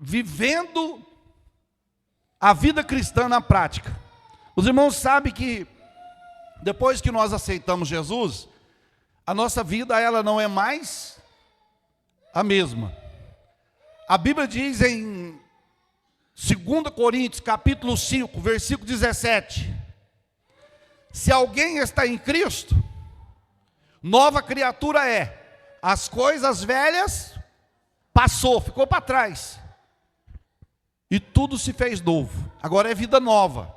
vivendo a vida cristã na prática. Os irmãos sabem que depois que nós aceitamos Jesus, a nossa vida ela não é mais a mesma. A Bíblia diz em 2 Coríntios, capítulo 5, versículo 17: se alguém está em Cristo, nova criatura é. As coisas velhas passou, ficou para trás, e tudo se fez novo. Agora é vida nova.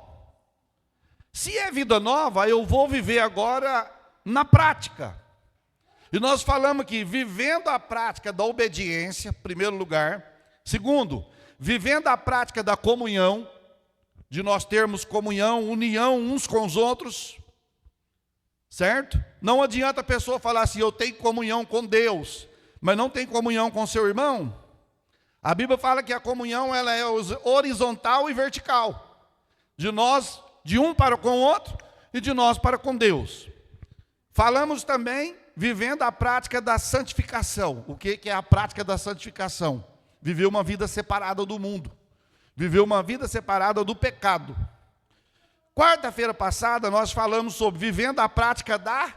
Se é vida nova, eu vou viver agora na prática. E nós falamos que vivendo a prática da obediência, em primeiro lugar. Segundo, vivendo a prática da comunhão, de nós termos comunhão, união uns com os outros, certo? Não adianta a pessoa falar assim, eu tenho comunhão com Deus, mas não tem comunhão com seu irmão. A Bíblia fala que a comunhão ela é horizontal e vertical, de nós, de um para com o outro, e de nós para com Deus. Falamos também, vivendo a prática da santificação. O que é a prática da santificação? Viver uma vida separada do mundo, viver uma vida separada do pecado. Quarta-feira passada nós falamos sobre vivendo a prática da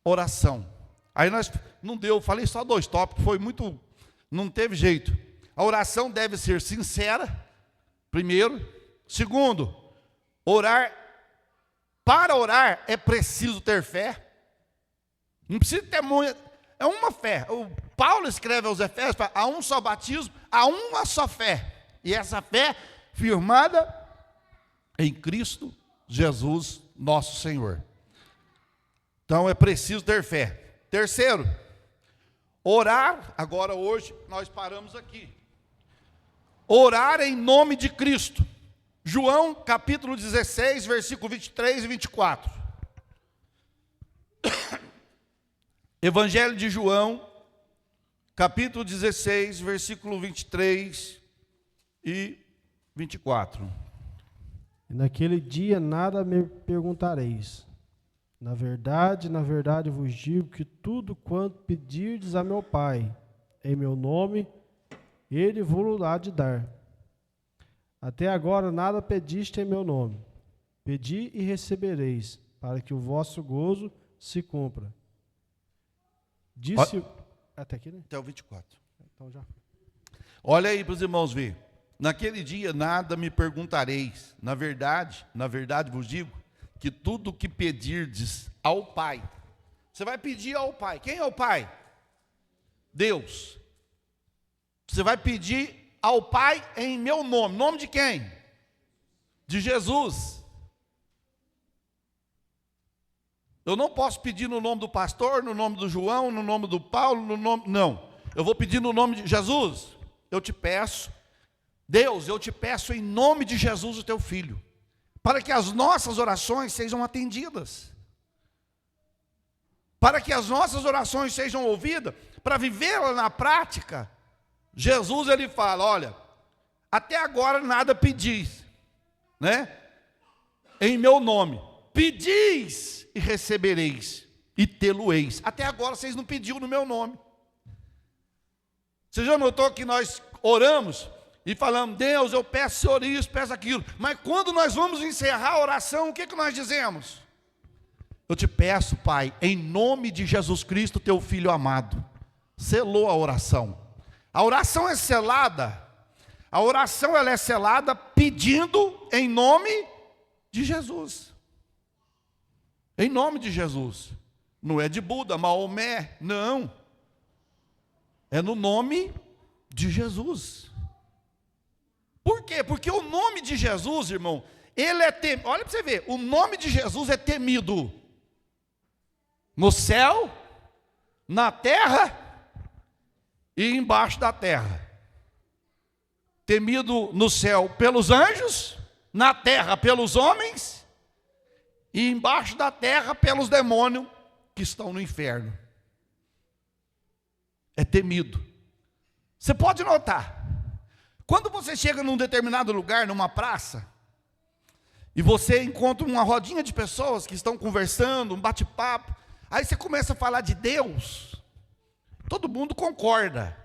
oração. Aí nós, não deu, falei só 2 tópicos, foi muito, não teve jeito. A oração deve ser sincera, primeiro. Segundo, para orar é preciso ter fé. Não precisa ter muito, é uma fé. O Paulo escreve aos Efésios, há um só batismo, há uma só fé. E essa fé firmada em Cristo Jesus, nosso Senhor. Então é preciso ter fé. Terceiro, orar, agora hoje nós paramos aqui. Orar em nome de Cristo. João capítulo 16, versículo 23 e 24. Evangelho de João, capítulo 16, versículo 23 e 24. E naquele dia nada me perguntareis. Na verdade vos digo que tudo quanto pedirdes a meu Pai, em meu nome, Ele vos há de dar. Até agora nada pediste em meu nome. Pedi e recebereis, para que o vosso gozo se cumpra. Disse... Até aqui, né? Até o 24. Então já. Olha aí para os irmãos ver. Naquele dia nada me perguntareis. Na verdade vos digo que tudo que pedirdes ao Pai. Você vai pedir ao Pai. Quem é o Pai? Deus. Você vai pedir ao Pai em meu nome. Nome de quem? De Jesus. Eu não posso pedir no nome do pastor, no nome do João, no nome do Paulo, no nome... Não. Eu vou pedir no nome de Jesus. Eu te peço, Deus, eu te peço em nome de Jesus, o teu Filho, para que as nossas orações sejam atendidas, para que as nossas orações sejam ouvidas, para vivê-la na prática. Jesus, ele fala, olha, até agora nada pedis, né? Em meu nome, pedis e recebereis, e tê-lo-eis. Até agora vocês não pediram no meu nome. Você já notou que nós oramos e falamos, Deus, eu peço Senhor isso, peço aquilo. Mas quando nós vamos encerrar a oração, o que nós dizemos? Eu te peço, Pai, em nome de Jesus Cristo, teu Filho amado. Selou a oração. A oração é selada. A oração ela é selada pedindo em nome de Jesus. Em nome de Jesus. Não é de Buda, Maomé, não. É no nome de Jesus. Por quê? Porque o nome de Jesus, irmão, ele é temido. Olha para você ver, o nome de Jesus é temido no céu, na terra e embaixo da terra. Temido no céu pelos anjos, na terra pelos homens e embaixo da terra pelos demônios que estão no inferno. É temido. Você pode notar, quando você chega num determinado lugar, numa praça, e você encontra uma rodinha de pessoas que estão conversando, um bate-papo, aí você começa a falar de Deus, todo mundo concorda,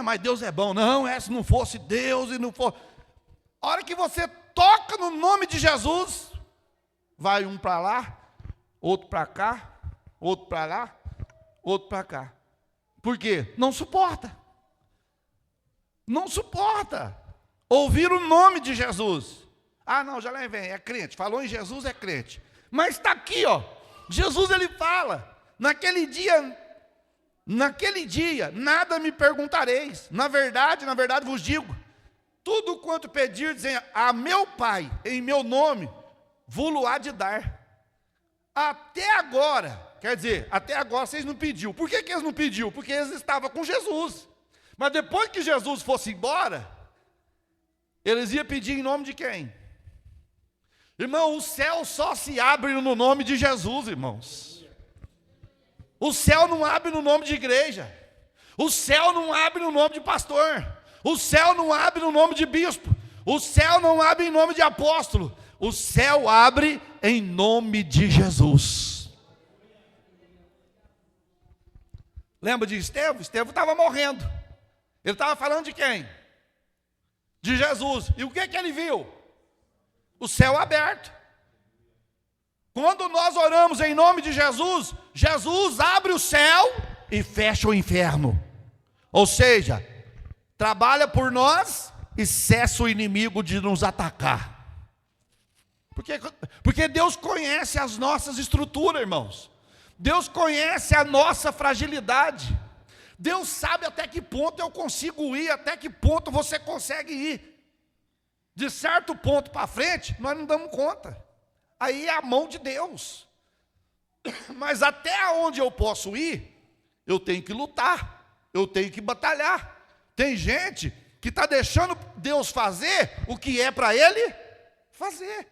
Mas Deus é bom. Não, se não fosse Deus e não fosse... A hora que você toca no nome de Jesus, vai um para lá, outro para cá, outro para lá, outro para cá. Por quê? Não suporta. Não suporta ouvir o nome de Jesus. Não, já lá vem, é crente. Falou em Jesus, é crente. Mas está aqui, ó. Jesus, ele fala, naquele dia, nada me perguntareis. Na verdade vos digo, tudo quanto pedirdes a meu Pai, em meu nome, vou-lo há de dar. Até agora, quer dizer, até agora vocês não pediram. Por que eles não pediram? Porque eles estavam com Jesus. Mas depois que Jesus fosse embora, eles iam pedir em nome de quem? Irmão, o céu só se abre no nome de Jesus, irmãos. O céu não abre no nome de igreja. O céu não abre no nome de pastor. O céu não abre no nome de bispo. O céu não abre em nome de apóstolo. O céu abre em nome de Jesus. Lembra de Estevão? Estevão estava morrendo. Ele estava falando de quem? De Jesus. E o que ele viu? O céu aberto. Quando nós oramos em nome de Jesus, Jesus abre o céu e fecha o inferno. Ou seja, trabalha por nós e cessa o inimigo de nos atacar. Porque Deus conhece as nossas estruturas, irmãos. Deus conhece a nossa fragilidade. Deus sabe até que ponto eu consigo ir, até que ponto você consegue ir. De certo ponto para frente, nós não damos conta. Aí é a mão de Deus. Mas até onde eu posso ir, eu tenho que lutar, eu tenho que batalhar. Tem gente que está deixando Deus fazer o que é para Ele fazer.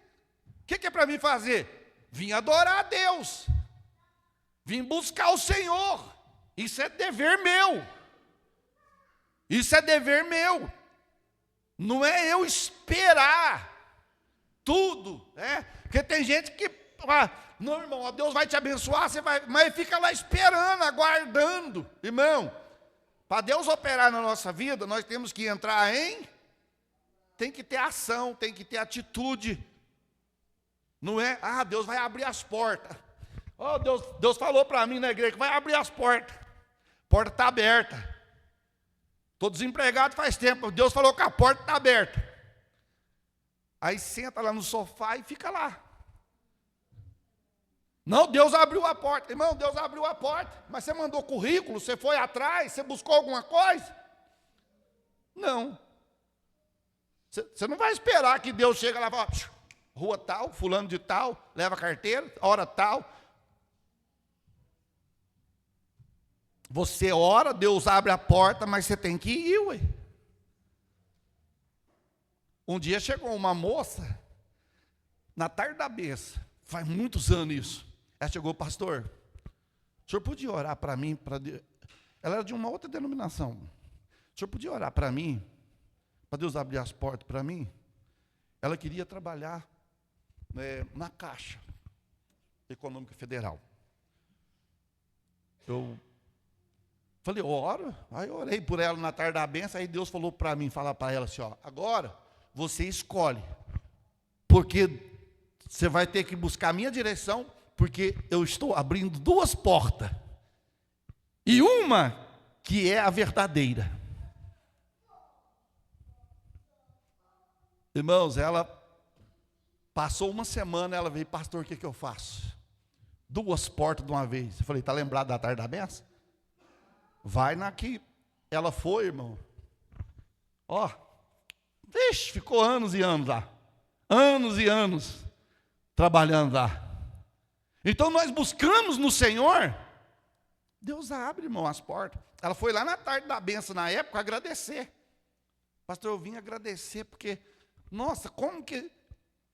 O que é para mim fazer? Vim adorar a Deus. Vim buscar o Senhor. Isso é dever meu. Isso é dever meu. Não é eu esperar tudo, né? Porque tem gente que, não, irmão, Deus vai te abençoar, você vai, mas fica lá esperando, aguardando. Irmão, para Deus operar na nossa vida, nós temos que entrar tem que ter ação, tem que ter atitude. Não é, Deus vai abrir as portas. Deus falou para mim na igreja que vai abrir as portas. A porta está aberta. Estou desempregado faz tempo. Deus falou que a porta está aberta. Aí senta lá no sofá e fica lá. Não, Deus abriu a porta. Irmão, Deus abriu a porta. Mas você mandou currículo, você foi atrás, você buscou alguma coisa? Não. Você não vai esperar que Deus chegue lá e fale, rua tal, fulano de tal, leva a carteira, hora tal. Você ora, Deus abre a porta, mas você tem que ir, ué. Um dia chegou uma moça, na tarde da beça, faz muitos anos isso. Ela chegou, pastor, o senhor podia orar para mim? Ela era de uma outra denominação. O senhor podia orar para mim? Para Deus abrir as portas para mim? Ela queria trabalhar na Caixa Econômica Federal. Eu falei, oro. Aí eu orei por ela na tarde da benção. Aí Deus falou para mim, falar para ela assim, agora você escolhe, porque você vai ter que buscar a minha direção, porque eu estou abrindo duas portas, e uma que é a verdadeira. Irmãos, ela passou uma semana, ela veio, pastor, o que eu faço? Duas portas de uma vez. Eu falei, está lembrado da tarde da benção? Vai na que ela foi, irmão. Vixe, ficou anos e anos lá. Anos e anos trabalhando lá. Então nós buscamos no Senhor, Deus abre, irmão, as portas. Ela foi lá na tarde da benção, na época, agradecer. Pastor, eu vim agradecer, porque, nossa, como que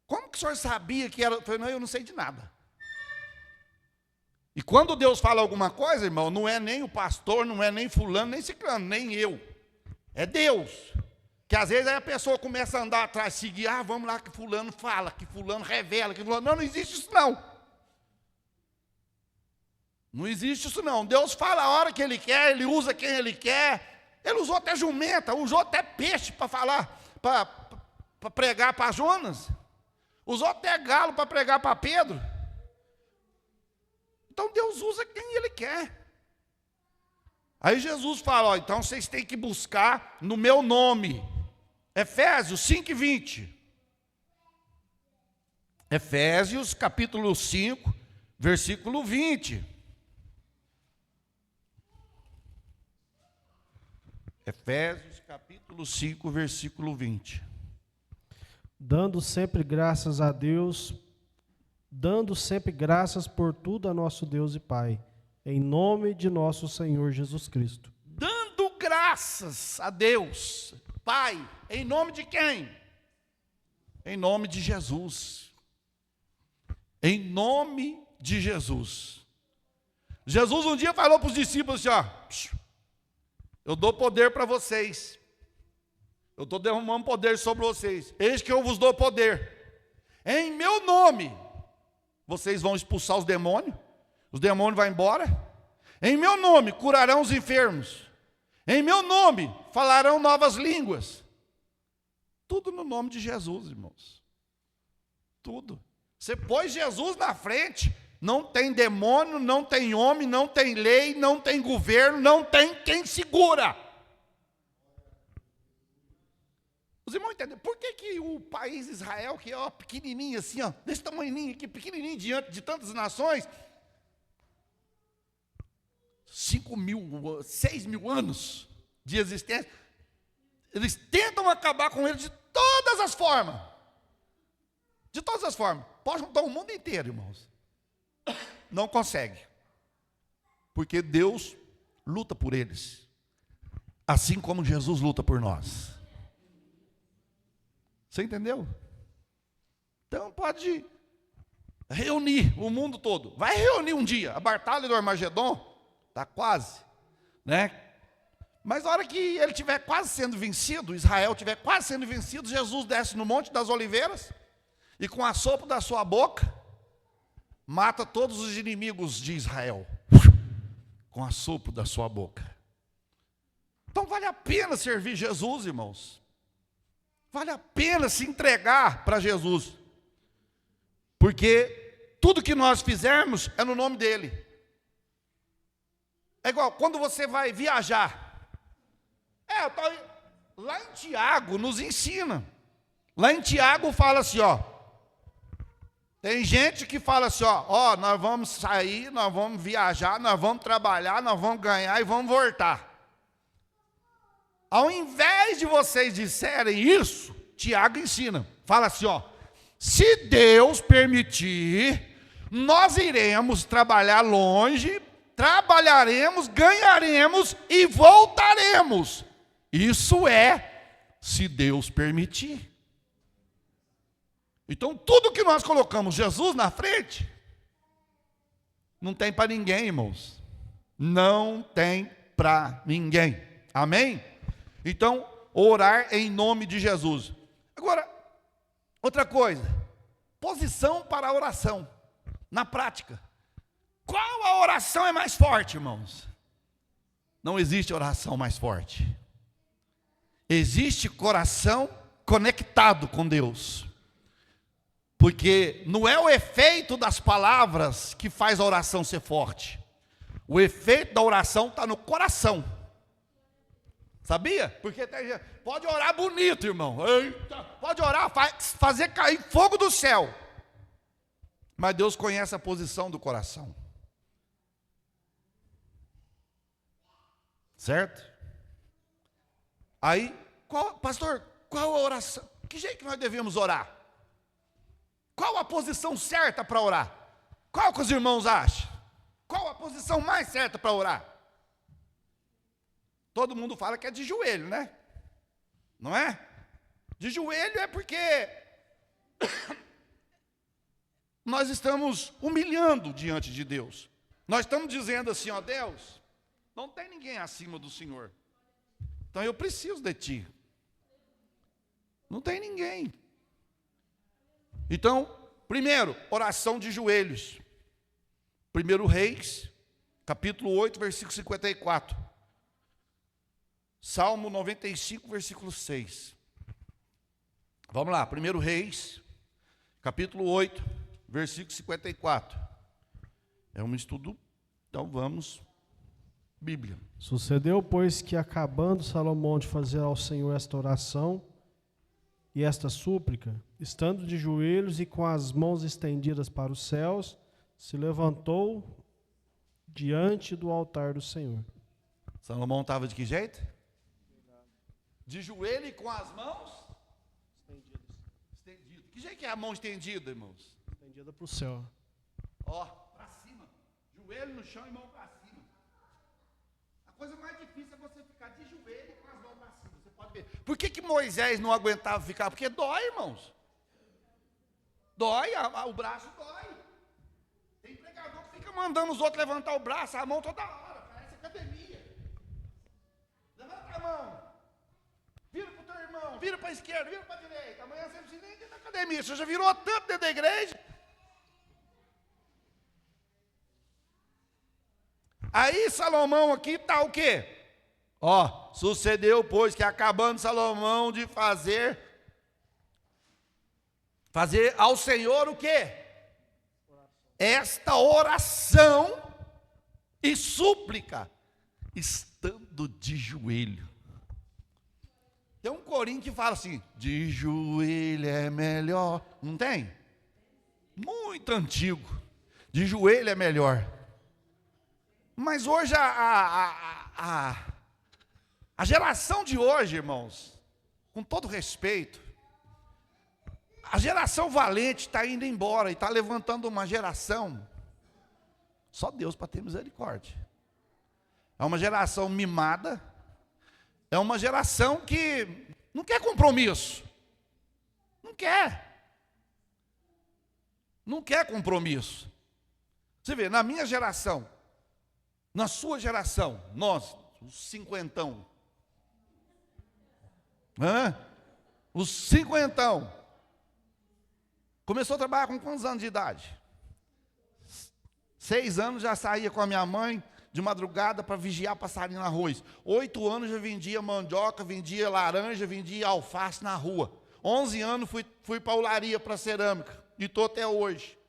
o senhor sabia que era? Eu falei, não, eu não sei de nada. E quando Deus fala alguma coisa, irmão, não é nem o pastor, não é nem fulano, nem ciclano, nem eu. É Deus. Que às vezes aí a pessoa começa a andar atrás, seguir, vamos lá que fulano fala, que fulano revela, que fulano... Não existe isso não. Não existe isso não. Deus fala a hora que Ele quer, Ele usa quem Ele quer. Ele usou até jumenta, usou até peixe para falar, para pregar para Jonas. Usou até galo para pregar para Pedro. Então Deus usa quem Ele quer. Aí Jesus fala, ó, então vocês têm que buscar no meu nome. Efésios 5:20. Efésios capítulo 5, versículo 20. Efésios capítulo 5, versículo 20. Dando sempre graças a Deus, dando sempre graças por tudo a nosso Deus e Pai, em nome de nosso Senhor Jesus Cristo. Dando graças a Deus, Pai, em nome de quem? Em nome de Jesus. Em nome de Jesus. Jesus um dia falou para os discípulos assim, ó, eu dou poder para vocês. Eu estou derramando poder sobre vocês. Eis que eu vos dou poder. Em meu nome, vocês vão expulsar os demônios vão embora. Em meu nome, curarão os enfermos. Em meu nome, falarão novas línguas. Tudo no nome de Jesus, irmãos. Tudo. Você pôs Jesus na frente, não tem demônio, não tem homem, não tem lei, não tem governo, não tem quem segura. Os irmãos entendem, por que o país Israel, que é ó, pequenininho assim, ó, desse tamanhinho aqui, pequenininho diante de tantas nações, 6 mil anos de existência, eles tentam acabar com ele de todas as formas. De todas as formas. Pode juntar o mundo inteiro, irmãos. Não consegue. Porque Deus luta por eles. Assim como Jesus luta por nós. Você entendeu? Então pode reunir o mundo todo. Vai reunir um dia. A batalha do Armagedon está quase, né? Mas na hora que ele estiver quase sendo vencido, Israel estiver quase sendo vencido, Jesus desce no Monte das Oliveiras e com a sopro da sua boca mata todos os inimigos de Israel. Com a sopro da sua boca. Então vale a pena servir Jesus, irmãos. Vale a pena se entregar para Jesus. Porque tudo que nós fizermos é no nome dele. É igual quando você vai viajar. Lá em Tiago nos ensina. Lá em Tiago fala assim, ó. Tem gente que fala assim, ó, nós vamos sair, nós vamos viajar, nós vamos trabalhar, nós vamos ganhar e vamos voltar. Ao invés de vocês disserem isso, Tiago ensina. Fala assim, ó, se Deus permitir, nós iremos trabalhar longe, trabalharemos, ganharemos e voltaremos. Isso é, se Deus permitir. Então, tudo que nós colocamos Jesus na frente, não tem para ninguém, irmãos. Não tem para ninguém. Amém? Então, orar em nome de Jesus. Agora, outra coisa. Posição para a oração. Na prática. Qual a oração é mais forte, irmãos? Não existe oração mais forte. Existe coração conectado com Deus. Porque não é o efeito das palavras que faz a oração ser forte. O efeito da oração está no coração. Sabia? Porque pode orar bonito, irmão. Eita, pode orar, fazer cair fogo do céu. Mas Deus conhece a posição do coração. Certo? Aí, pastor, qual a oração? Que jeito que nós devemos orar? Qual a posição certa para orar? Qual que os irmãos acham? Qual a posição mais certa para orar? Todo mundo fala que é de joelho, né? Não é? De joelho é porque nós estamos humilhando diante de Deus. Nós estamos dizendo assim, ó, Deus, não tem ninguém acima do Senhor. Então eu preciso de Ti. Não tem ninguém. Então, primeiro, oração de joelhos. 1 Reis, capítulo 8, versículo 54. Salmo 95, versículo 6. Vamos lá, 1 Reis, capítulo 8, versículo 54. É um estudo, então vamos, Bíblia. Sucedeu, pois, que acabando Salomão de fazer ao Senhor esta oração e esta súplica, estando de joelhos e com as mãos estendidas para os céus, se levantou diante do altar do Senhor. Salomão estava de que jeito? De joelho e com as mãos estendidas. Que jeito que é a mão estendida, irmãos? Estendida para o céu. Ó, para cima. Joelho no chão e mão para cima. A coisa mais difícil é você ficar de joelho e com as mãos para cima. Você pode ver. Por que Moisés não aguentava ficar? Porque dói, irmãos. Dói, o braço dói. Tem pregador que fica mandando os outros levantar o braço, a mão toda hora. Parece academia. Levanta a mão. Vira para o teu irmão, vira para a esquerda, vira para a direita. Amanhã você não precisa nem ir na academia. Você já virou tanto dentro da igreja. Aí Salomão aqui está o quê? Ó, sucedeu, pois, que acabando Salomão de fazer ao Senhor o quê? Esta oração e súplica, estando de joelho. Tem um corinho que fala assim, de joelho é melhor. Não tem? Muito antigo. De joelho é melhor. Mas hoje a geração de hoje, irmãos, com todo respeito, a geração valente está indo embora e está levantando uma geração, só Deus para ter misericórdia. É uma geração mimada, é uma geração que não quer compromisso. Não quer. Não quer compromisso. Você vê, na minha geração, na sua geração, nós, os cinquentão. Os cinquentão. Começou a trabalhar com quantos anos de idade? 6 anos já saía com a minha mãe de madrugada para vigiar passarinho no arroz. 8 anos já vendia mandioca, vendia laranja, vendia alface na rua. 11 anos fui para a olaria, para a cerâmica. E estou até hoje.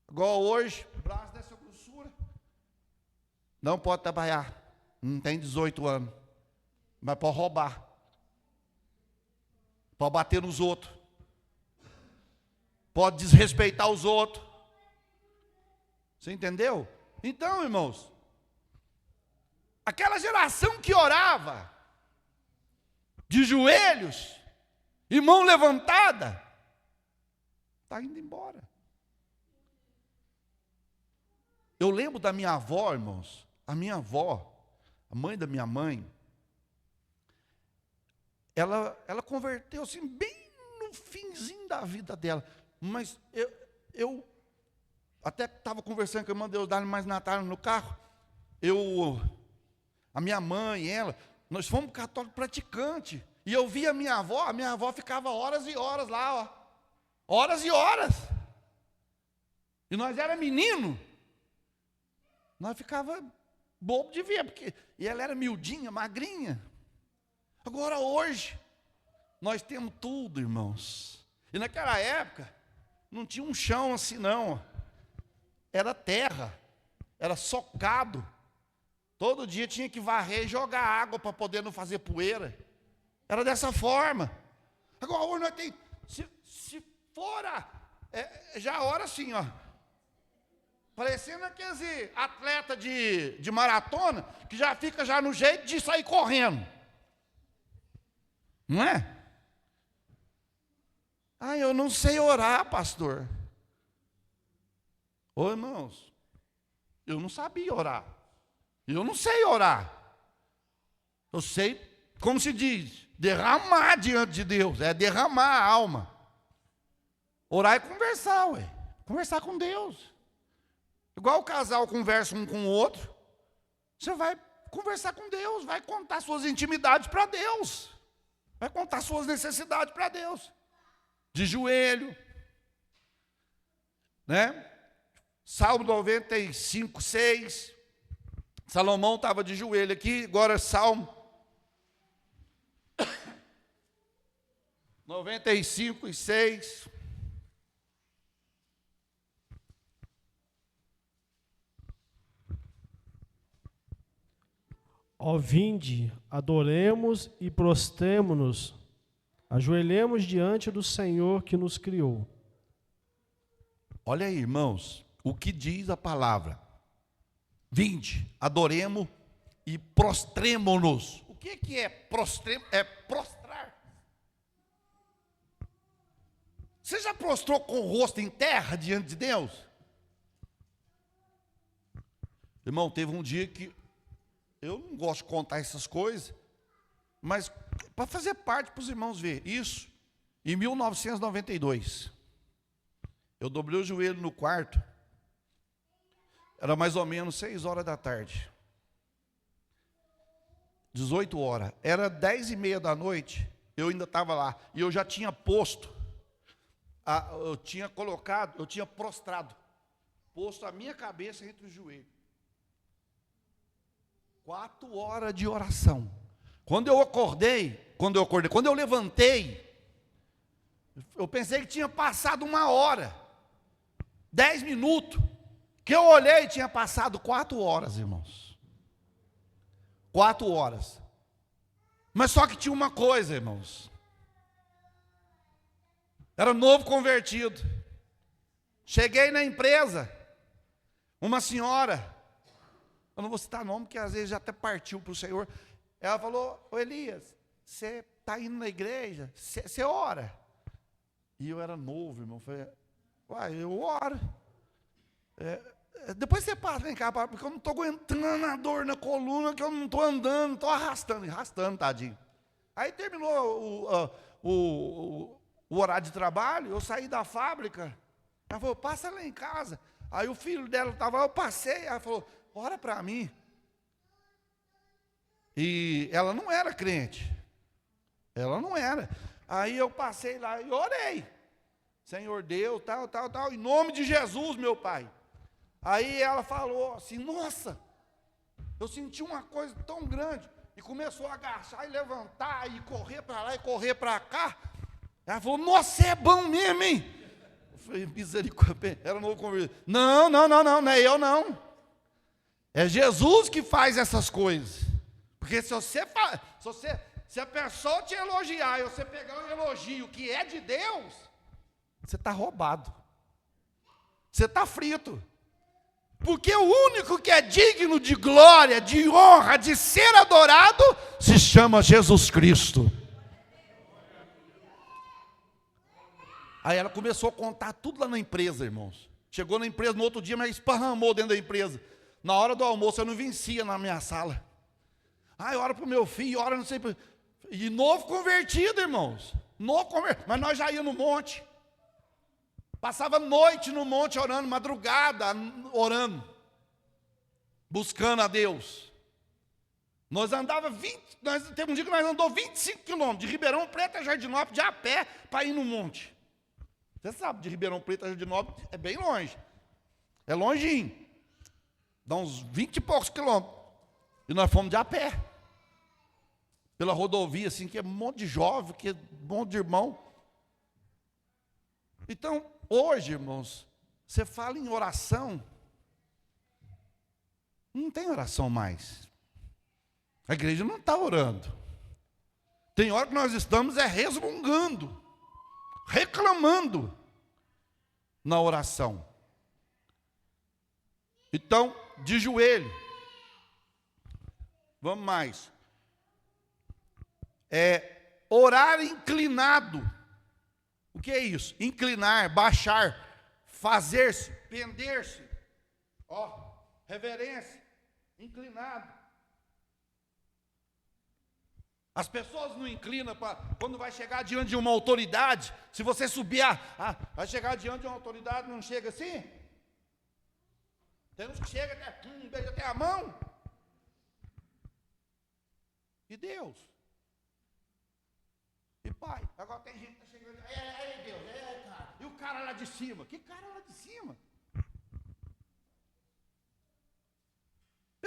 Igual hoje, braço dessa grossura. Não pode trabalhar. Não tem 18 anos. Mas pode roubar. Pode bater nos outros. Pode desrespeitar os outros. Você entendeu? Então, irmãos, aquela geração que orava de joelhos e mão levantada está indo embora. Eu lembro da minha avó, irmãos, a minha avó, a mãe da minha mãe, ela converteu assim bem no finzinho da vida dela, mas eu até estava conversando com a irmã Deus dar mais Natal no carro, a minha mãe, nós fomos católicos praticantes, e eu vi a minha avó ficava horas e horas lá, ó, horas e horas, e nós era menino, nós ficava bobo de ver, e ela era miudinha, magrinha. Agora hoje, nós temos tudo, irmãos, e naquela época, não tinha um chão assim não, era terra, era socado, todo dia tinha que varrer e jogar água para poder não fazer poeira, era dessa forma. Agora hoje nós temos, se for, já ora assim, ó, parecendo aqueles atleta de maratona, que já fica já no jeito de sair correndo, não é? Eu não sei orar, pastor. Ô irmãos, eu não sabia orar. Eu não sei orar. Eu sei, como se diz, derramar diante de Deus. É derramar a alma. Orar é conversar, conversar com Deus. Igual o casal conversa um com o outro. Você vai conversar com Deus, vai contar suas intimidades para Deus. Vai contar suas necessidades para Deus. De joelho, né? Salmo 95, 6. Salomão estava de joelho aqui, agora Salmo 95:6. Ó vinde, adoremos e prostremo-nos, ajoelhemos diante do Senhor que nos criou. Olha aí, irmãos, o que diz a palavra. Vinde, adoremos e prostremo-nos. O que é prostremo? É prostrar. Você já prostrou com o rosto em terra diante de Deus? Irmão, teve um dia que eu não gosto de contar essas coisas, mas para fazer parte para os irmãos ver isso, em 1992, eu dobrei o joelho no quarto, era mais ou menos 6 horas da tarde, 18 horas, era 10:30 da noite, eu ainda estava lá, e eu já tinha posto, eu tinha prostrado, posto a minha cabeça entre os joelhos. 4 horas de oração. Quando eu levantei, eu pensei que tinha passado 1 hora, 10 minutos, que eu olhei e tinha passado 4 horas, irmãos. 4 horas. Mas só que tinha uma coisa, irmãos. Era novo convertido. Cheguei na empresa, uma senhora, eu não vou citar nome, porque às vezes já até partiu para o Senhor. Ela falou: ô Elias, você está indo na igreja? Você ora? E eu era novo, irmão. Eu falei: uai, eu oro. Depois você passa em cá, porque eu não estou aguentando a dor na coluna, que eu não estou andando, estou arrastando, tadinho. Aí terminou o horário de trabalho, eu saí da fábrica. Ela falou: passa lá em casa. Aí o filho dela estava lá, eu passei, ela falou: ora para mim. E ela não era crente. Ela não era. Aí eu passei lá e orei. Senhor Deus, tal, em nome de Jesus, meu Pai. Aí ela falou assim: nossa, eu senti uma coisa tão grande. E começou a agachar e levantar, e correr para lá e correr para cá. Ela falou: nossa, é bom mesmo, hein? Eu falei: misericórdia, era novo convertido. Não é eu não. É Jesus que faz essas coisas. Porque se a pessoa te elogiar e você pegar um elogio que é de Deus, você está roubado. Você está frito. Porque o único que é digno de glória, de honra, de ser adorado, se chama Jesus Cristo. Aí ela começou a contar tudo lá na empresa, irmãos. Chegou na empresa no outro dia, mas esparramou dentro da empresa. Na hora do almoço eu não vencia na minha sala. Eu oro para o meu filho, oro não sei. E novo convertido, irmãos. Novo convertido. Mas nós já íamos no monte. Passava noite no monte orando, madrugada orando. Buscando a Deus. Teve um dia que nós andamos 25 quilômetros, de Ribeirão Preto a Jardinópolis, de a pé, para ir no monte. Você sabe, de Ribeirão Preto a Jardinópolis é bem longe. É longinho. Dá uns 20 e poucos quilômetros. E nós fomos de a pé. Pela rodovia, assim, que é um monte de jovem, que é um monte de irmão. Então, hoje, irmãos, você fala em oração, não tem oração mais. A igreja não está orando. Tem hora que nós estamos resmungando, reclamando na oração. Então, de joelho. Vamos mais. Orar inclinado. O que é isso? Inclinar, baixar, fazer-se, pender-se. Reverência, inclinado. As pessoas não inclinam quando vai chegar diante de uma autoridade. Se você subir, vai chegar diante de uma autoridade, não chega assim? Tem uns que chegam até, beija até a mão. E Deus? E Pai? Agora tem gente que está chegando, Deus, cara. E o cara lá de cima? Que cara lá de cima?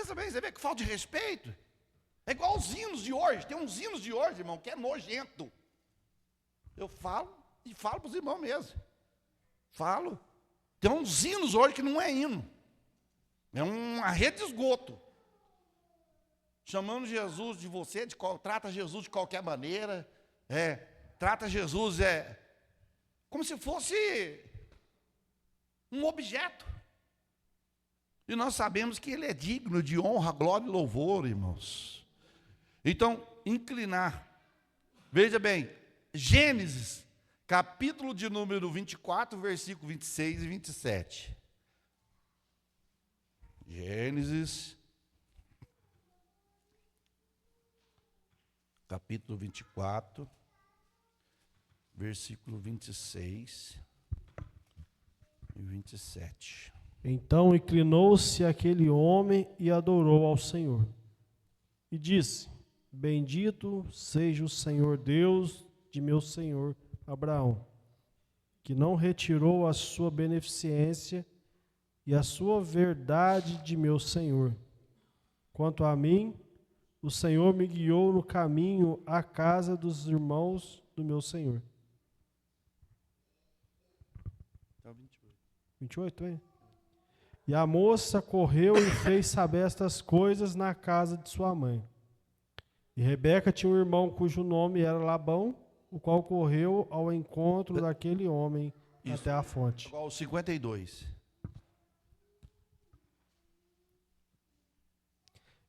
pensa bem, você vê que falta de respeito. É igual os hinos de hoje. Tem uns hinos de hoje, irmão, que é nojento. Eu falo e falo para os irmãos mesmo. Falo. Tem uns hinos hoje que não é hino. É uma rede de esgoto. Chamando Jesus de você, trata Jesus de qualquer maneira. Trata Jesus como se fosse um objeto. E nós sabemos que ele é digno de honra, glória e louvor, irmãos. Então, inclinar. Veja bem, Gênesis, capítulo de número 24, versículo 26 e 27. Gênesis, capítulo 24, versículo 26 e 27. Então inclinou-se aquele homem e adorou ao Senhor. E disse: Bendito seja o Senhor Deus de meu senhor Abraão, que não retirou a sua beneficência e a sua verdade de meu senhor. Quanto a mim, o Senhor me guiou no caminho à casa dos irmãos do meu senhor. 28, hein? E a moça correu e fez saber estas coisas na casa de sua mãe. E Rebeca tinha um irmão cujo nome era Labão, o qual correu ao encontro daquele homem até a fonte. Igual 52.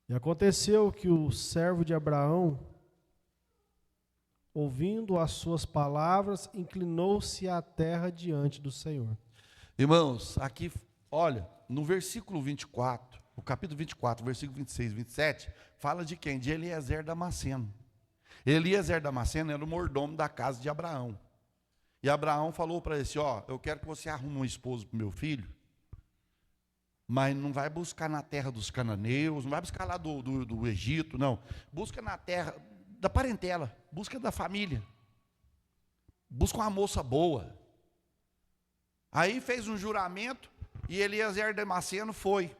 E aconteceu que o servo de Abraão, ouvindo as suas palavras, inclinou-se à terra diante do Senhor. Irmãos, aqui, olha, no versículo 24, o capítulo 24, versículo 26 e 27, fala de quem? De Eliezer Damasceno. Eliezer Damasceno era o mordomo da casa de Abraão. E Abraão falou para ele assim, eu quero que você arrume um esposo para o meu filho, mas não vai buscar na terra dos cananeus, não vai buscar lá do Egito, não. Busca na terra da parentela, busca da família. Busca uma moça boa. Aí fez um juramento e Eliezer Damasceno foi.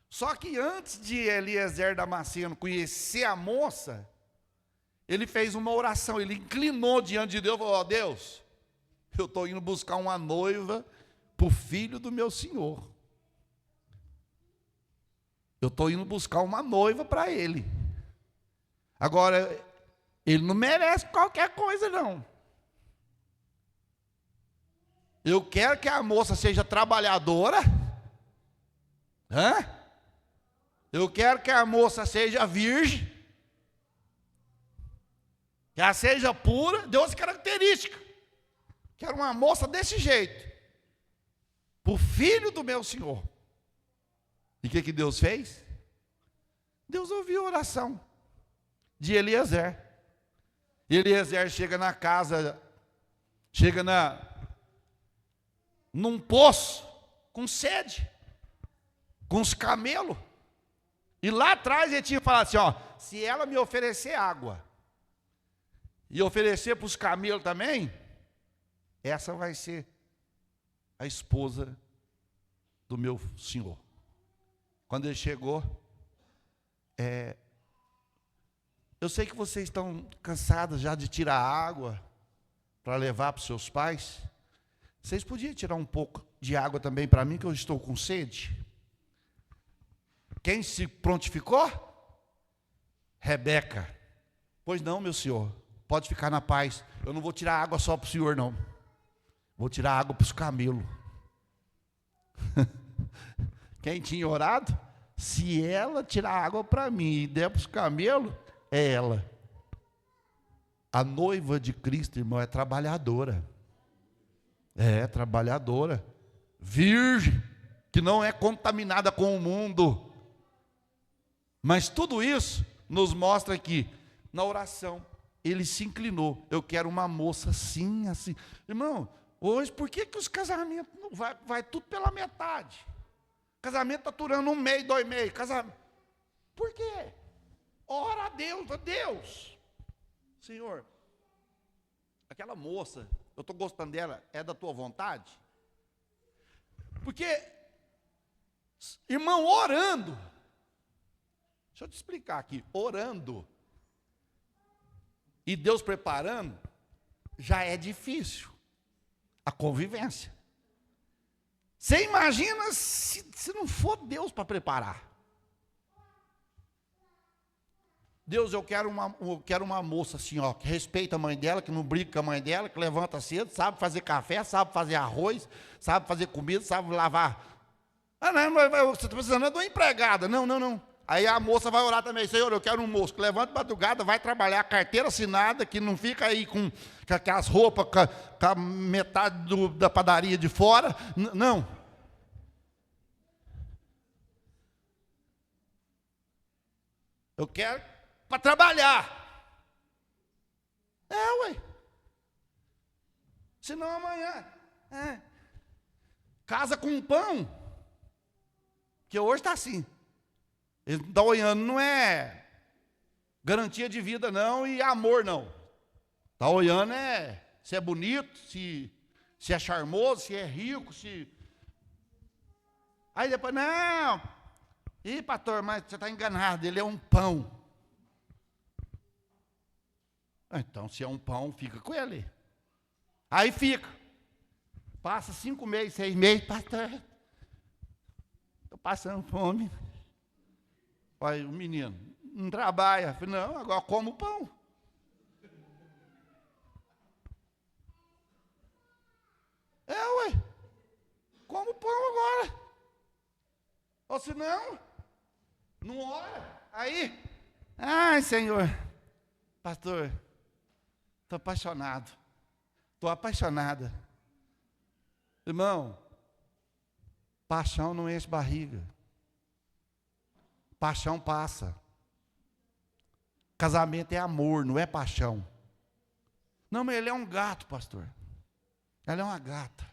Só que antes de Eliezer Damasceno conhecer a moça, ele fez uma oração, ele inclinou diante de Deus e falou, Deus, eu estou indo buscar uma noiva para o filho do meu senhor. Eu estou indo buscar uma noiva para ele. Agora, ele não merece qualquer coisa, não. Eu quero que a moça seja trabalhadora. Eu quero que a moça seja virgem. Que ela seja pura. Deu as características. Quero uma moça desse jeito. Para o filho do meu senhor. E o que Deus fez? Deus ouviu a oração de Eliezer. Eliezer chega na casa, num poço, com sede, com os camelos. E lá atrás ele tinha falado assim, se ela me oferecer água, e oferecer para os camelos também, essa vai ser a esposa do meu senhor. Quando ele chegou, eu sei que vocês estão cansados já de tirar água para levar para os seus pais. Vocês podiam tirar um pouco de água também para mim, que eu estou com sede? Quem se prontificou? Rebeca. Pois não, meu senhor, pode ficar na paz. Eu não vou tirar água só para o senhor, não. Vou tirar água para os camelos. Quem tinha orado? Se ela tirar água para mim e der para os camelos, é ela. A noiva de Cristo, irmão, é trabalhadora. Trabalhadora. Virgem, que não é contaminada com o mundo. Mas tudo isso nos mostra que, na oração, ele se inclinou. Eu quero uma moça assim, assim. Irmão, hoje, por que os casamentos não vai tudo pela metade? Casamento está durando 1 mês, 2 meses. Por quê? Ora a Deus. Senhor, aquela moça, eu estou gostando dela, é da tua vontade? Porque, irmão, orando, Deixa eu te explicar aqui. Orando e Deus preparando, já é difícil a convivência. Você imagina se não for Deus para preparar. Deus, eu quero uma moça assim, ó, que respeita a mãe dela, que não briga com a mãe dela, que levanta cedo, sabe fazer café, sabe fazer arroz, sabe fazer comida, sabe lavar. Ah, não, você está precisando de uma empregada. Não. Aí a moça vai orar também. Senhor, eu quero um moço que levanta de madrugada, vai trabalhar, carteira assinada, que não fica aí com aquelas roupas, com a metade da padaria de fora. Não. Eu quero para trabalhar. Ué. Senão amanhã. Casa com pão. Que hoje está assim. Ele está olhando, não é garantia de vida não e amor não. Está olhando se é bonito, se é charmoso, se é rico, se... Aí depois, não. Ih, pastor, mas você está enganado, ele é um pão. Então, se é um pão, fica com ele. Aí fica. Passa 5 meses, 6 meses, pastor, estou passando fome. Aí o menino, não trabalha. Eu falei, não, agora como pão. Ué, como pão agora. Ou se não ora. Aí, ai, Senhor, pastor, estou apaixonado. Estou apaixonada. Irmão, paixão não enche barriga. Paixão passa. Casamento é amor, não é paixão. Não, mas ele é um gato, pastor. Ela é uma gata.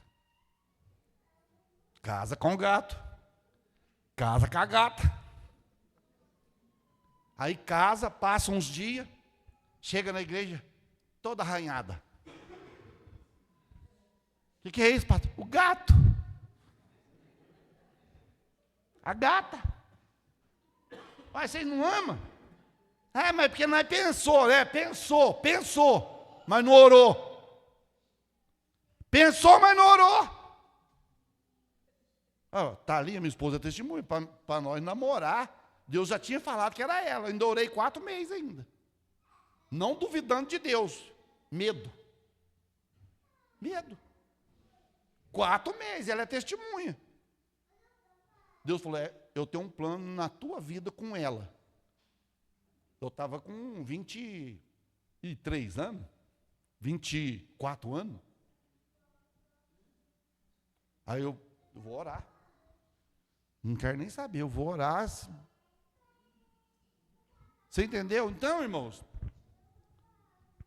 Casa com o gato. Casa com a gata. Aí casa, passa uns dias, chega na igreja, toda arranhada. O que é isso, pastor? O gato. A gata. Mas vocês não amam? Mas porque nós pensou, né? Pensou, mas não orou. Pensou, mas não orou. Está ali, a minha esposa é testemunha, para nós namorar. Deus já tinha falado que era ela. Ainda orei 4 meses ainda. Não duvidando de Deus. Medo. 4 meses, ela é testemunha. Deus falou, eu tenho um plano na tua vida com ela. Eu estava com 23 anos, 24 anos. Aí eu vou orar. Não quero nem saber, eu vou orar. Você entendeu? Então, irmãos,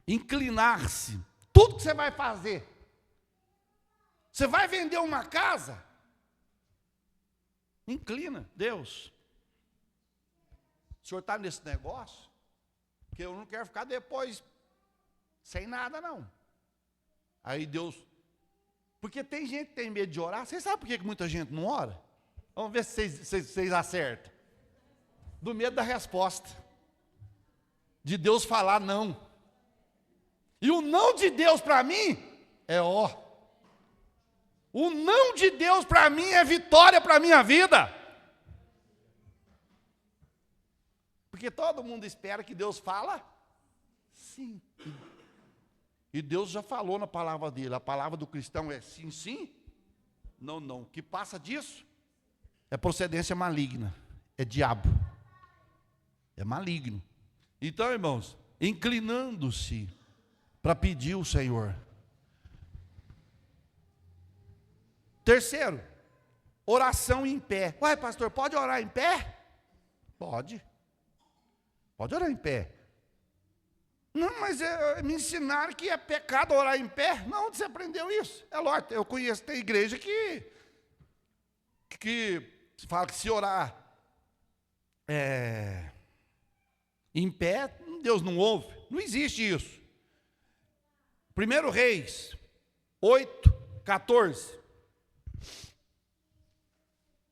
inclinar-se. Tudo que você vai fazer. Você vai vender uma casa? Inclina, Deus. O senhor está nesse negócio? Que eu não quero ficar depois sem nada, não. Aí Deus... Porque tem gente que tem medo de orar. Vocês sabem por que muita gente não ora? Vamos ver se vocês acertam. Do medo da resposta. De Deus falar não. E o não de Deus para mim é ó. O não de Deus para mim é vitória para a minha vida. Porque todo mundo espera que Deus fala sim. E Deus já falou na palavra dele. A palavra do cristão é sim, sim. Não, não. O que passa disso é procedência maligna. É diabo. É maligno. Então, irmãos, inclinando-se para pedir o Senhor. Terceiro, oração em pé. Uai, pastor, pode orar em pé? Pode. Pode orar em pé. Não, mas me ensinaram que é pecado orar em pé. Não, onde você aprendeu isso? É lógico, eu conheço, tem igreja que fala que se orar em pé, Deus não ouve. Não existe isso. 1 Reis 8:14.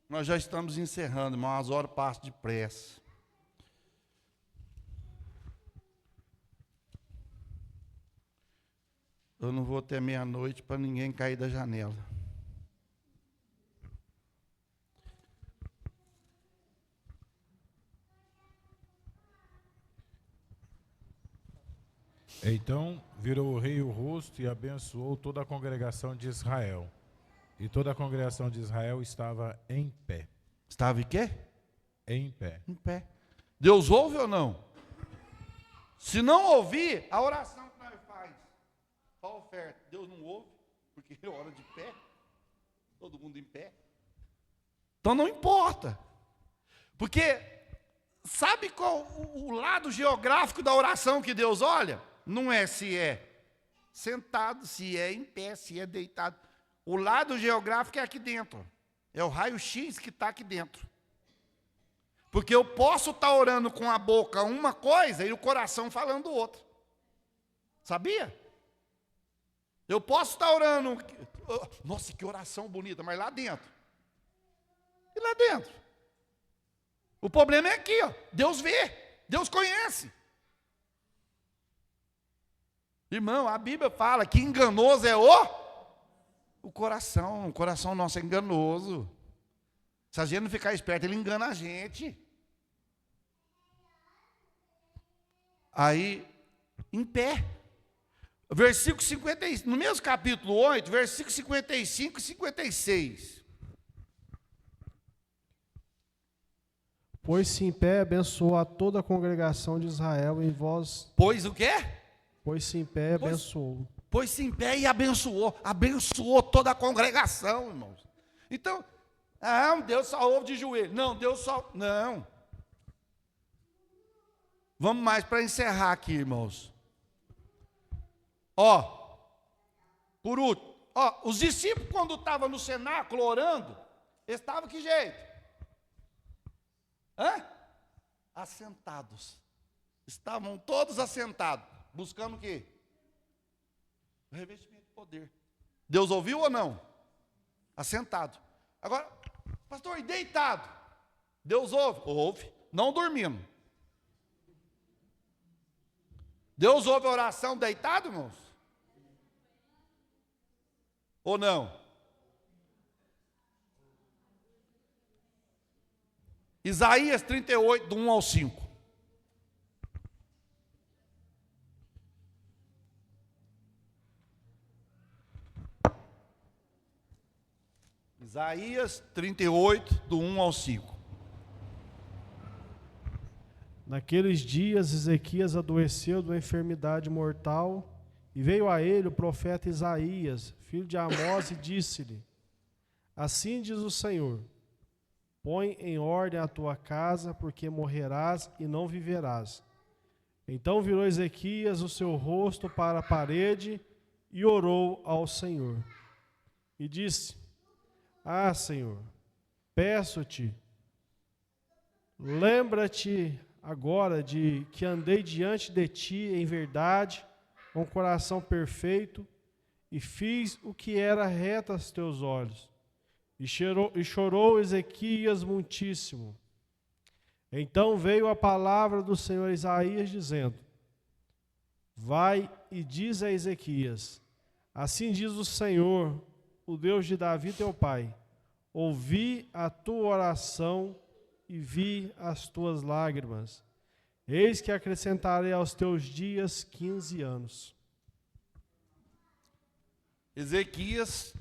Nós já estamos encerrando, irmão, as horas passam depressa. Eu não vou até meia-noite para ninguém cair da janela. Então virou o rei o rosto e abençoou toda a congregação de Israel. E toda a congregação de Israel estava em pé. Estava em quê? Em pé. Em pé. Deus ouve ou não? Se não ouvir, a oração que nós faz, a oferta, Deus não ouve, porque é hora de pé, todo mundo em pé. Então não importa. Porque sabe qual o lado geográfico da oração que Deus olha? Não é se é sentado, se é em pé, se é deitado. O lado geográfico é aqui dentro. É o raio-x que está aqui dentro. Porque eu posso estar orando com a boca uma coisa e o coração falando outra. Sabia? Eu posso estar orando, nossa, que oração bonita, mas lá dentro. E lá dentro? O problema é aqui, ó. Deus vê, Deus conhece. Irmão, a Bíblia fala que enganoso é o coração nosso é enganoso. Se a gente não ficar esperto, ele engana a gente. Aí, em pé. Versículo 55, no mesmo capítulo 8, versículo 55 e 56. Pôs-se em pé, abençoou a toda a congregação de Israel em voz. Pois o quê? Pôs-se em pé, abençoou. Pôs-se em pé e abençoou toda a congregação, irmãos. Então, Deus só ouve de joelho. Não, não. Vamos mais para encerrar aqui, irmãos. Por último, os discípulos quando estavam no cenáculo orando, eles estavam que jeito? Assentados. Estavam todos assentados, buscando o quê? O revestimento de poder. Deus ouviu ou não? Assentado. Agora, pastor, e deitado? Deus ouve? Ouve, não dormindo. Deus ouve a oração deitado, irmãos? Ou não? Isaías 38, do 1 ao 5. Isaías 38, do 1 ao 5. Naqueles dias, Ezequias adoeceu de uma enfermidade mortal, e veio a ele o profeta Isaías, filho de Amós, e disse-lhe: Assim diz o Senhor, põe em ordem a tua casa, porque morrerás e não viverás. Então virou Ezequias o seu rosto para a parede e orou ao Senhor. E disse: Senhor, peço-te, lembra-te agora de que andei diante de ti em verdade, com coração perfeito, e fiz o que era reto aos teus olhos. E chorou Ezequias muitíssimo. Então veio a palavra do Senhor a Isaías, dizendo: Vai e diz a Ezequias: Assim diz o Senhor, o Deus de Davi teu pai: Ouvi a tua oração e vi as tuas lágrimas. Eis que acrescentarei aos teus dias 15 anos. Ezequias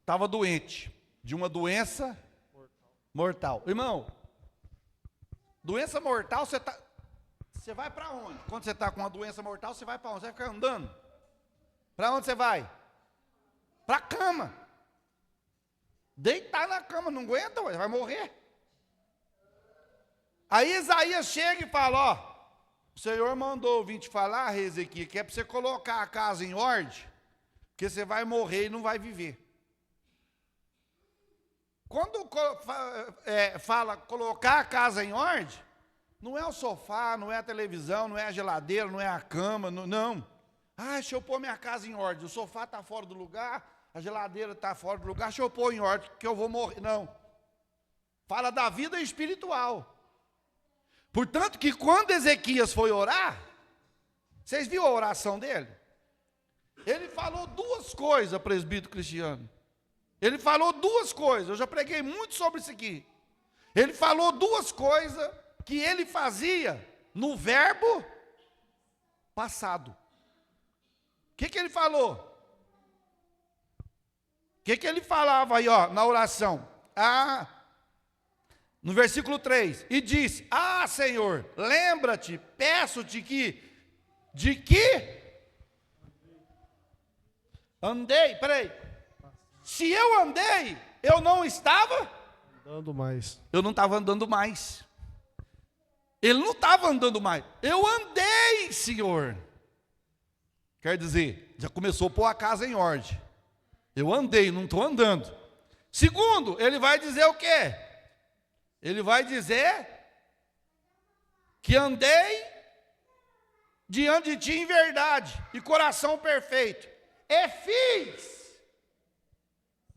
estava doente, de uma doença mortal. Irmão, doença mortal, você vai para onde? Quando você está com uma doença mortal, você vai para onde? Você vai ficar andando? Para onde você vai? Para a cama. Deitar na cama, não aguenta, vai morrer. Aí Isaías chega e fala: o Senhor mandou vir te falar, Ezequias, que é para você colocar a casa em ordem, porque você vai morrer e não vai viver. Quando fala colocar a casa em ordem, não é o sofá, não é a televisão, não é a geladeira, não é a cama, não. Deixa eu pôr minha casa em ordem, o sofá está fora do lugar, a geladeira está fora do lugar, deixa eu pôr em ordem, que eu vou morrer. Não. Fala da vida espiritual. Portanto, que quando Ezequias foi orar, vocês viram a oração dele? Ele falou duas coisas, presbítero Cristiano. Ele falou duas coisas, eu já preguei muito sobre isso aqui. Ele falou duas coisas que ele fazia no verbo passado. O que ele falou? O que ele falava aí, ó, na oração? No versículo 3, e disse: Ah, Senhor, lembra-te, peço-te de que andei, peraí, se eu andei, eu não estava Andando mais. Eu não estava andando mais. Ele não estava andando mais. Eu andei, Senhor. Quer dizer, já começou a pôr a casa em ordem. Eu andei, não estou andando. Segundo, ele vai dizer o quê? Ele vai dizer que andei diante de ti em verdade e coração perfeito. E fiz.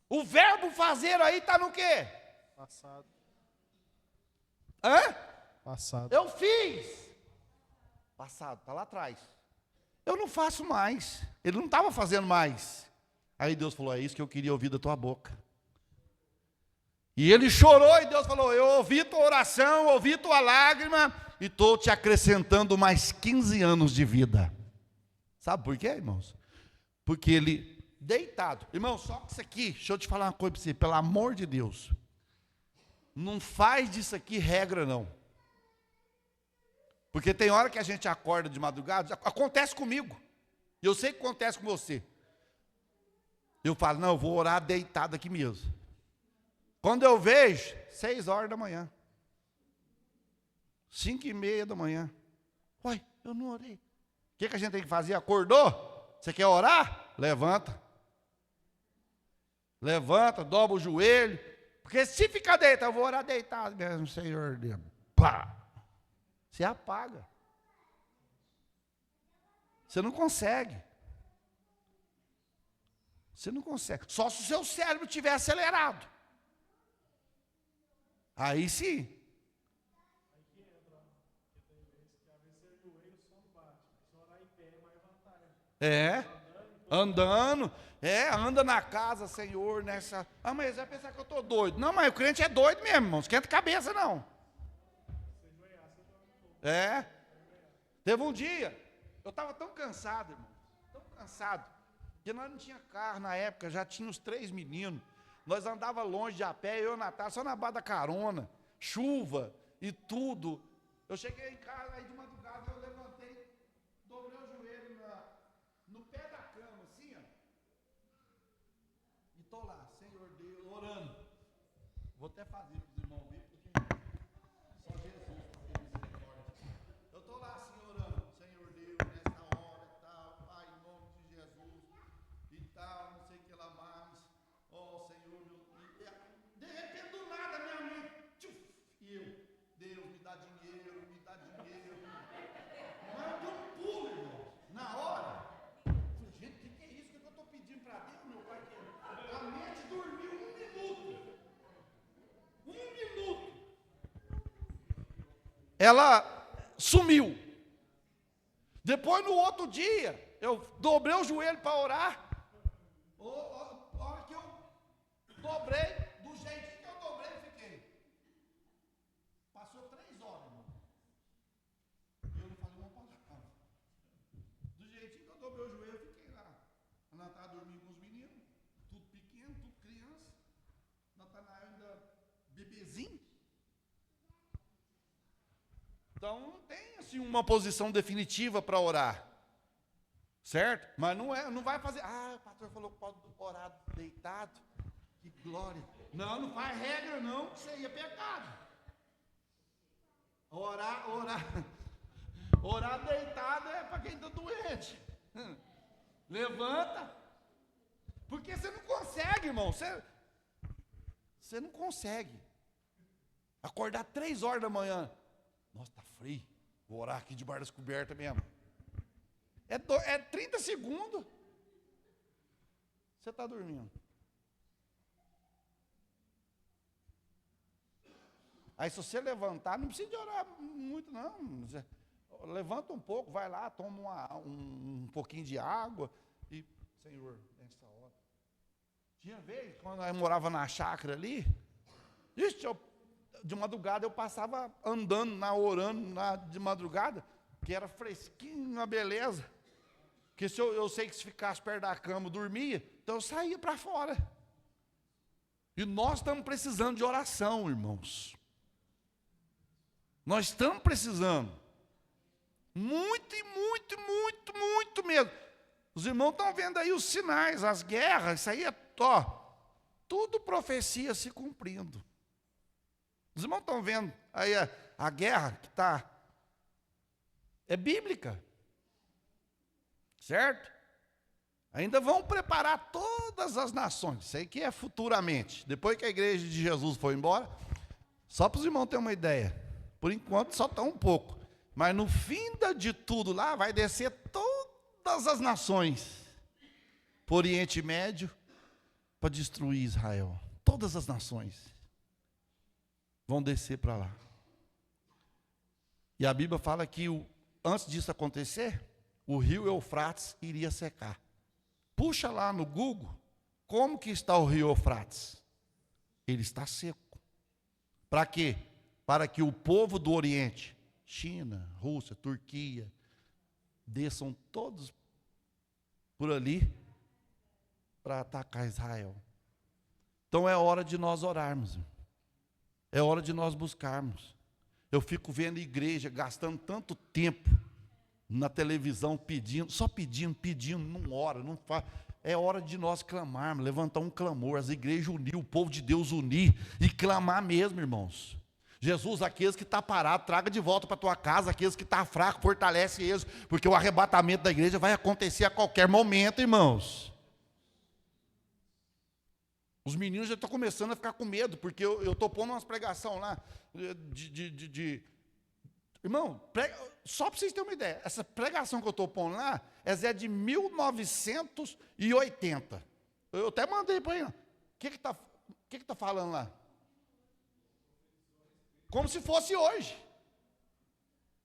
O verbo fazer aí está no quê? Passado. Hã? Passado. Eu fiz. Passado, está lá atrás. Eu não faço mais. Ele não estava fazendo mais. Aí Deus falou: é isso que eu queria ouvir da tua boca. E ele chorou e Deus falou: eu ouvi tua oração, ouvi tua lágrima e estou te acrescentando mais 15 anos de vida. Sabe por quê, irmãos? Porque ele, deitado. Irmão, só que isso aqui, deixa eu te falar uma coisa para você, pelo amor de Deus. Não faz disso aqui regra, não. Porque tem hora que a gente acorda de madrugada, acontece comigo. E eu sei que acontece com você. Eu falo: não, eu vou orar deitado aqui mesmo. Quando eu vejo, 6 horas da manhã. 5:30 da manhã. Uai, eu não orei. O que a gente tem que fazer? Acordou? Você quer orar? Levanta. Levanta, dobra o joelho. Porque se ficar deitado, eu vou orar deitado mesmo, Senhor Deus. Pá! Você apaga. Você não consegue. Você não consegue. Só se o seu cérebro estiver acelerado. Aí sim. É, andando, anda na casa, Senhor, nessa. Ah, mas vai pensar que eu estou doido. Não, mas o crente é doido mesmo, irmão. Não esquenta a cabeça, não. Teve um dia, eu estava tão cansado, irmão, tão cansado, que nós não tinha carro na época, já tinha os 3 meninos. Nós andava longe de a pé, eu e Natália, só na base da carona, chuva e tudo. Eu cheguei em casa, aí de madrugada eu levantei, dobrei o joelho no pé da cama, assim, ó. E estou lá, Senhor Deus, orando. Vou até fazer para os irmãos verem, porque só Jesus para ter misericórdia. Eu estou lá assim orando, Senhor Deus, nessa hora e tal, Pai, em nome de Jesus e tal, não sei o que lá mais. Ó Senhor, de repente do nada minha mãe, tchuf, e eu, Deus, me dá dinheiro, me dá dinheiro. Mas deu um pulo, irmão, na hora. Falei: gente, o que é isso que eu estou pedindo para Deus, meu pai? A mente dormiu 1 minuto. 1 minuto. Ela sumiu. Depois, no outro dia, eu dobrei o joelho para orar. A hora que eu dobrei, do jeitinho que eu dobrei, eu fiquei. Passou 3 horas, irmão. E eu não falei uma palavra. Do jeitinho que eu dobrei o joelho, eu fiquei lá. A Natália dormindo com os meninos, tudo pequeno, tudo criança. Natanael ainda bebezinho. Então não tem assim uma posição definitiva para orar. Certo? Mas não vai fazer. Ah, o pastor falou que pode orar deitado. Que glória. Não faz regra não, que isso aí é pecado. Orar deitado é para quem está doente. Levanta. Porque você não consegue, irmão. Você não consegue. Acordar 3 horas da manhã. Nossa, está frio. Vou orar aqui debaixo das cobertas mesmo. É 30 segundos. Você está dormindo. Aí se você levantar, não precisa de orar muito não. Você levanta um pouco, vai lá, toma um pouquinho de água e Senhor, nessa hora. Tinha vez, quando eu morava na chácara ali, de madrugada eu passava andando, orando de madrugada, que era fresquinho, uma beleza. Porque eu sei que se ficasse perto da cama eu dormia, então eu saía para fora. E nós estamos precisando de oração, irmãos. Nós estamos precisando. Muito mesmo. Os irmãos estão vendo aí os sinais, as guerras, isso aí é tudo profecia se cumprindo. Os irmãos estão vendo aí a guerra que é bíblica. Certo? Ainda vão preparar todas as nações. Isso aí que é futuramente. Depois que a igreja de Jesus foi embora, só para os irmãos terem uma ideia. Por enquanto só está um pouco. Mas no fim de tudo lá, vai descer todas as nações para o Oriente Médio para destruir Israel. Todas as nações vão descer para lá. E a Bíblia fala que antes disso acontecer, o rio Eufrates iria secar. Puxa lá no Google, como que está o rio Eufrates? Ele está seco. Para quê? Para que o povo do Oriente, China, Rússia, Turquia, desçam todos por ali para atacar Israel. Então é hora de nós orarmos. É hora de nós buscarmos. Eu fico vendo igreja gastando tanto tempo na televisão pedindo, só pedindo, não ora, não faz. É hora de nós clamarmos, levantar um clamor, as igrejas unir, o povo de Deus unir e clamar mesmo, irmãos. Jesus, aqueles que estão parados, traga de volta para a tua casa, aqueles que estão fracos, fortalece eles, porque o arrebatamento da igreja vai acontecer a qualquer momento, irmãos. Os meninos já estão começando a ficar com medo, porque eu estou pondo umas pregações lá, Irmão, só para vocês terem uma ideia, essa pregação que eu estou pondo lá, essa é de 1980. Eu até mandei para ele. O que está falando lá? Como se fosse hoje.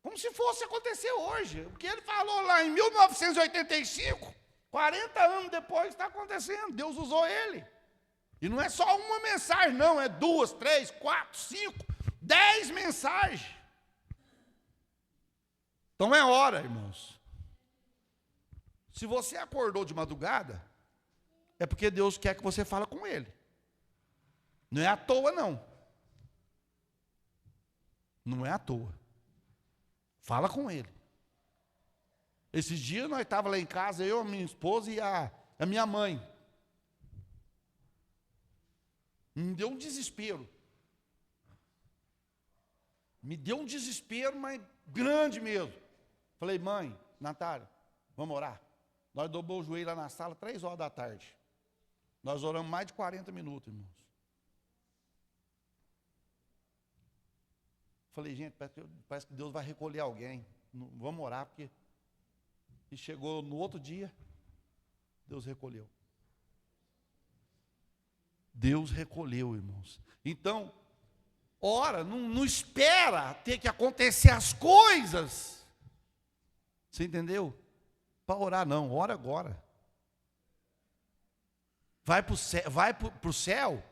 Como se fosse acontecer hoje. O que ele falou lá em 1985, 40 anos depois, está acontecendo. Deus usou ele. E não é só uma mensagem, não. É 2, 3, 4, 5, 10 mensagens. Então é hora, irmãos. Se você acordou de madrugada, é porque Deus quer que você fale com Ele. Não é à toa, não. Não é à toa. Fala com Ele. Esses dias nós estávamos lá em casa, eu, a minha esposa e a minha mãe. Me deu um desespero. Me deu um desespero, mas grande mesmo. Falei, mãe, Natália, vamos orar. Nós dobramos o joelho lá na sala, 3 horas da tarde. Nós oramos mais de 40 minutos, irmãos. Falei, gente, parece que Deus vai recolher alguém. Vamos orar, porque... E chegou no outro dia, Deus recolheu. Deus recolheu, irmãos. Então, ora, não espera ter que acontecer as coisas. Você entendeu? Para orar não, ora agora. Vai para o céu,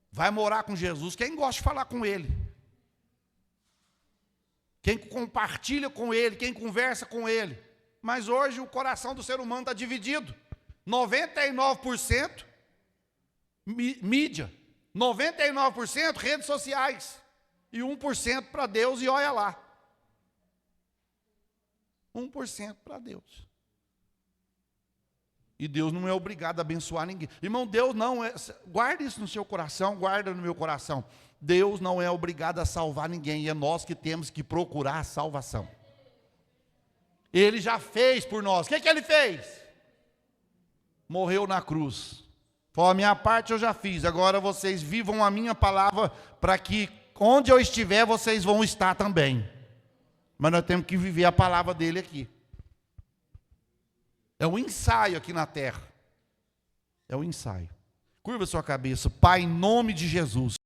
vai morar com Jesus. Quem gosta de falar com Ele? Quem compartilha com Ele, quem conversa com Ele. Mas hoje o coração do ser humano está dividido. 99% mídia, 99% redes sociais e 1% para Deus, e olha lá. 1% para Deus. E Deus não é obrigado a abençoar ninguém. Irmão, Deus não é... Guarda isso no seu coração, guarda no meu coração. Deus não é obrigado a salvar ninguém. E é nós que temos que procurar a salvação. Ele já fez por nós. O que Ele fez? Morreu na cruz. Falou, a minha parte eu já fiz. Agora vocês vivam a minha palavra, para que onde eu estiver, vocês vão estar também. Mas nós temos que viver a palavra dele aqui. É um ensaio aqui na terra. É um ensaio. Curva sua cabeça. Pai, em nome de Jesus.